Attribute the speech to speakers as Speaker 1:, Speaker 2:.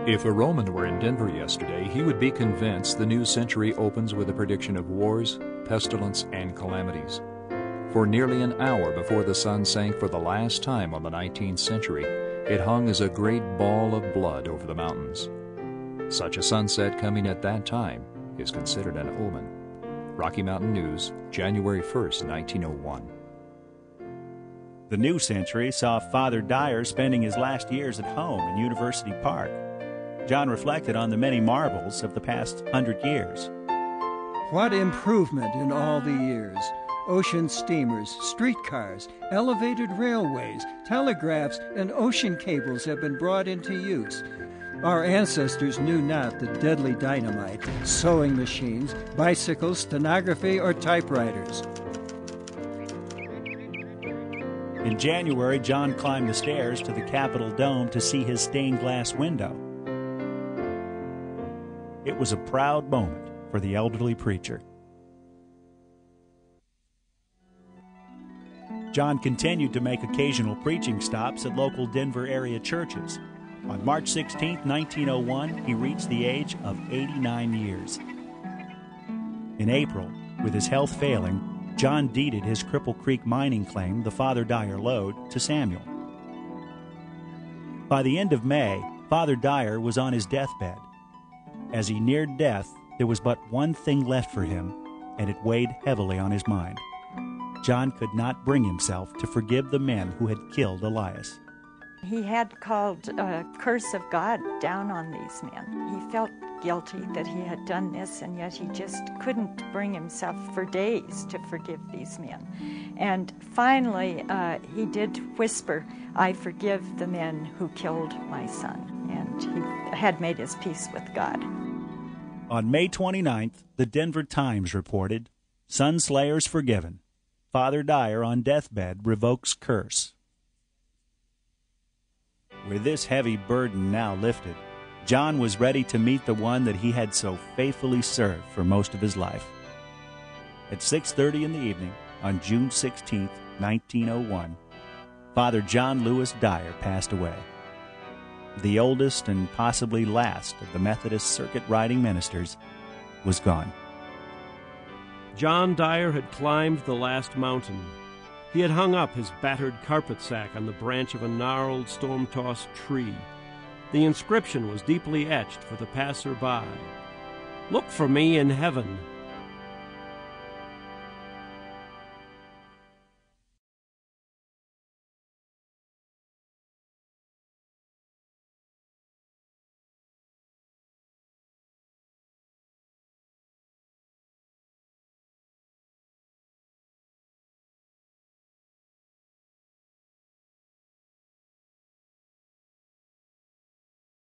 Speaker 1: If a Roman were in Denver yesterday, he would be convinced the new century opens with a prediction of wars, pestilence, and calamities. For nearly an hour before the sun sank for the last time on the 19th century, it hung as a great ball of blood over the mountains. Such a sunset coming at that time is considered an omen. Rocky Mountain News, January 1st, 1901.
Speaker 2: The new century saw Father Dyer spending his last years at home in University Park. John reflected on the many marvels of the past 100 years.
Speaker 3: What improvement in all the years! Ocean steamers, streetcars, elevated railways, telegraphs, and ocean cables have been brought into use. Our ancestors knew not the deadly dynamite, sewing machines, bicycles, stenography, or typewriters.
Speaker 2: In January, John climbed the stairs to the Capitol dome to see his stained glass window. It was a proud moment for the elderly preacher. John continued to make occasional preaching stops at local Denver area churches. On March 16, 1901, he reached the age of 89 years. In April, with his health failing, John deeded his Cripple Creek mining claim, the Father Dyer lode, to Samuel. By the end of May, Father Dyer was on his deathbed. As he neared death, there was but one thing left for him, and it weighed heavily on his mind. John could not bring himself to forgive the men who had killed Elias.
Speaker 4: He had called a curse of God down on these men. He felt guilty that he had done this, and yet he just couldn't bring himself for days to forgive these men. And finally, he did whisper, "I forgive the men who killed my son." And he had made his peace with God.
Speaker 2: On May 29th, the Denver Times reported, "Son slayers forgiven. Father Dyer on deathbed revokes curse." With this heavy burden now lifted, John was ready to meet the one that he had so faithfully served for most of his life. At 6:30 in the evening, on June 16, 1901, Father John Lewis Dyer passed away. The oldest and possibly last of the Methodist circuit riding ministers was gone.
Speaker 5: John Dyer had climbed the last mountain. He had hung up his battered carpet sack on the branch of a gnarled, storm-tossed tree. The inscription was deeply etched for the passer-by. "Look for me in heaven.